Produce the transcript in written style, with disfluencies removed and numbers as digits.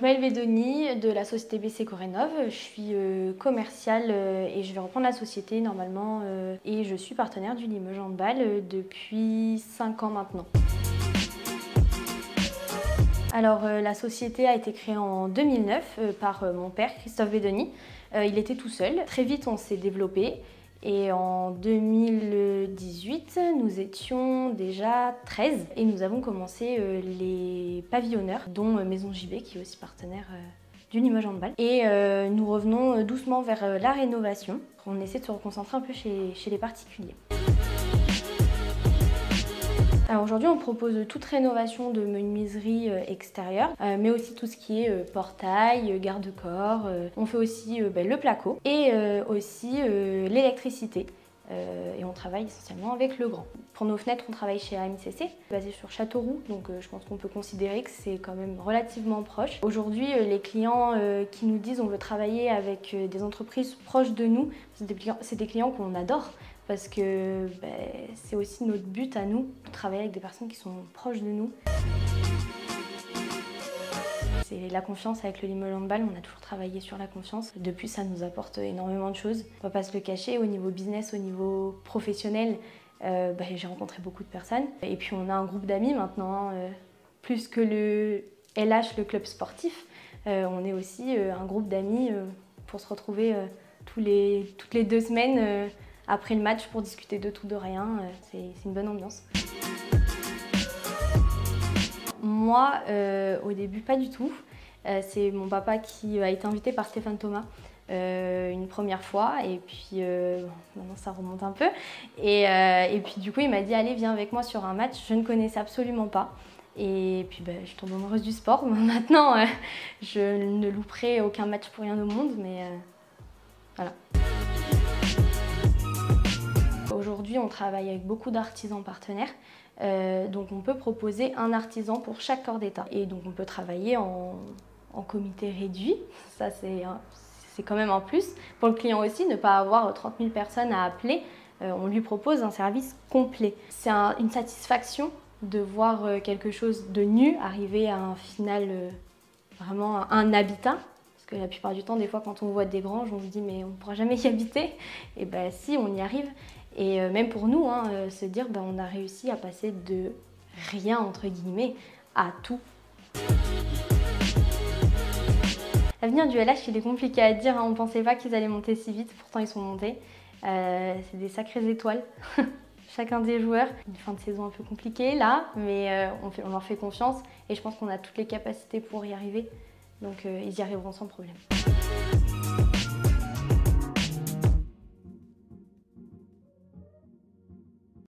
Maëlle Vedoni de la société BC Corénov. Je suis commerciale et je vais reprendre la société normalement et je suis partenaire du Limoges Handball depuis 5 ans maintenant. Alors la société a été créée en 2009 par mon père Christophe Vedoni. Il était tout seul. Très vite on s'est développé et en 2018 nous étions déjà 13 et nous avons commencé les pavillonneurs dont Maison JB qui est aussi partenaire du Limoges Handball. Et nous revenons doucement vers la rénovation. On essaie de se reconcentrer un peu chez les particuliers. Alors aujourd'hui, on propose toute rénovation de menuiserie extérieure, mais aussi tout ce qui est portail, garde-corps. On fait aussi le placo et aussi l'électricité. Et on travaille essentiellement avec Legrand. Pour nos fenêtres, on travaille chez AMCC, basé sur Châteauroux, donc je pense qu'on peut considérer que c'est quand même relativement proche. Aujourd'hui, les clients qui nous disent on veut travailler avec des entreprises proches de nous, c'est des clients qu'on adore parce que c'est aussi notre but à nous, de travailler avec des personnes qui sont proches de nous. C'est la confiance avec le Limoges Handball, on a toujours travaillé sur la confiance. Depuis, ça nous apporte énormément de choses. On ne va pas se le cacher, au niveau business, au niveau professionnel, j'ai rencontré beaucoup de personnes. Et puis on a un groupe d'amis maintenant, plus que le LH, le club sportif. On est aussi un groupe d'amis pour se retrouver toutes les 2 semaines après le match pour discuter de tout, de rien. C'est une bonne ambiance. Moi, au début, pas du tout. C'est mon papa qui a été invité par Stéphane Thomas une première fois et puis maintenant ça remonte un peu. Et puis du coup, il m'a dit « Allez, viens avec moi sur un match ». Je ne connaissais absolument pas. Et puis je tombe amoureuse du sport. Maintenant, je ne louperai aucun match pour rien au monde, mais voilà. Aujourd'hui, on travaille avec beaucoup d'artisans partenaires. Donc on peut proposer un artisan pour chaque corps d'état. Et donc on peut travailler en comité réduit, ça c'est quand même un plus. Pour le client aussi, ne pas avoir 30 000 personnes à appeler, on lui propose un service complet. C'est une satisfaction de voir quelque chose de nu arriver à un final, vraiment un habitat. Parce que la plupart du temps, des fois quand on voit des granges, on se dit mais on ne pourra jamais y habiter. Et si, on y arrive. Et même pour nous, se dire on a réussi à passer de rien entre guillemets à tout. L'avenir du LH, il est compliqué à dire, on ne pensait pas qu'ils allaient monter si vite, pourtant ils sont montés. C'est des sacrées étoiles, chacun des joueurs. Une fin de saison un peu compliquée là, mais on leur fait confiance et je pense qu'on a toutes les capacités pour y arriver. Donc ils y arriveront sans problème.